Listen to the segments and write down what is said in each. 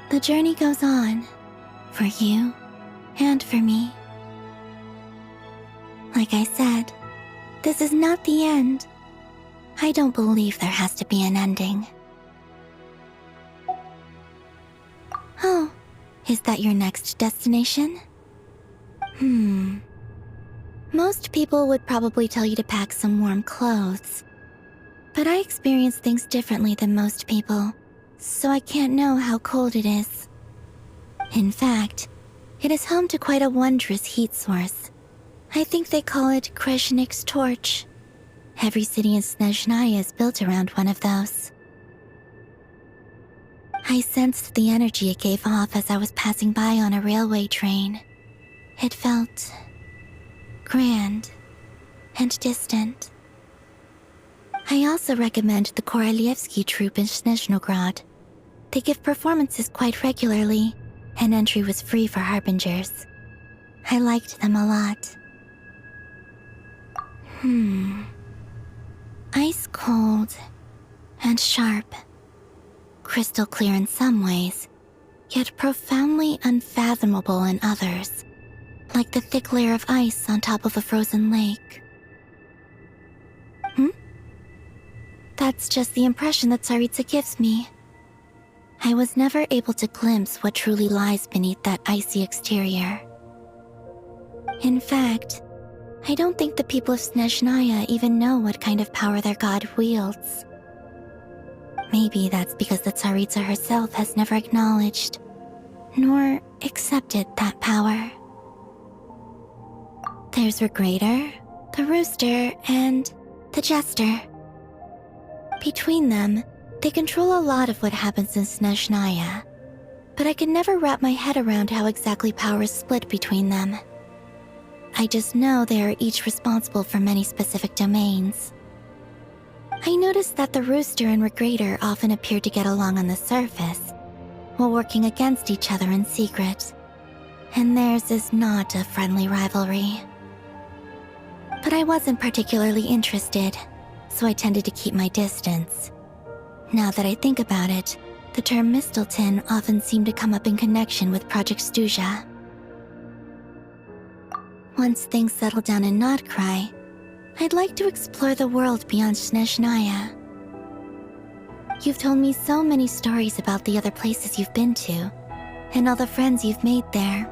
The journey goes on, for you and for me. Like I said, this is not the end. I don't believe there has to be an ending. Oh, is that your next destination? Most people would probably tell you to pack some warm clothes. But I experience things differently than most people, so I can't know how cold it is. In fact, it is home to quite a wondrous heat source. I think they call it Kreshnik's torch. Every city in Snezhnaya is built around one of those. I sensed the energy it gave off as I was passing by on a railway train. It felt grand and distant. I also recommend the Korolievsky troupe in Snezhnograd. They give performances quite regularly, and entry was free for harbingers. I liked them a lot. Ice cold and sharp. Crystal clear in some ways, yet profoundly unfathomable in others, like the thick layer of ice on top of a frozen lake. That's just the impression that Tsaritsa gives me. I was never able to glimpse what truly lies beneath that icy exterior. In fact, I don't think the people of Snezhnaya even know what kind of power their god wields. Maybe that's because the Tsaritsa herself has never acknowledged, nor accepted that power. There's Regrator, the Rooster, and the Jester. Between them, they control a lot of what happens in Snezhnaya, but I can never wrap my head around how exactly power is split between them. I just know they are each responsible for many specific domains. I noticed that the Rooster and Regrator often appear to get along on the surface, while working against each other in secret, and theirs is not a friendly rivalry. But I wasn't particularly interested, so I tended to keep my distance. Now that I think about it, the term Mistelton often seemed to come up in connection with Project Stuja. Once things settle down in Nodcry, I'd like to explore the world beyond Snezhnaya. You've told me so many stories about the other places you've been to, and all the friends you've made there.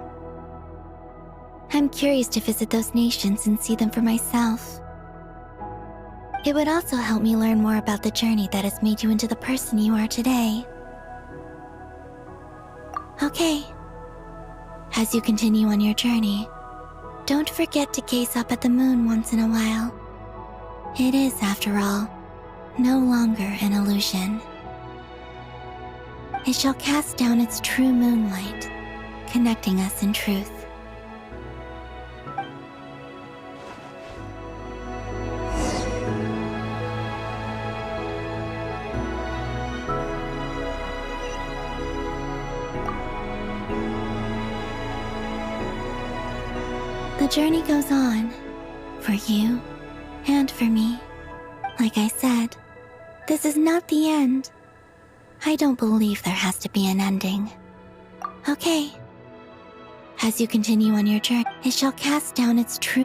I'm curious to visit those nations and see them for myself. It would also help me learn more about the journey that has made you into the person you are today. Okay. As you continue on your journey, don't forget to gaze up at the moon once in a while. It is, after all, no longer an illusion. It shall cast down its true moonlight, connecting us in truth. The journey goes on, for you and for me. Like I said, this is not the end. I don't believe there has to be an ending. Okay. As you continue on your journey, it shall cast down its true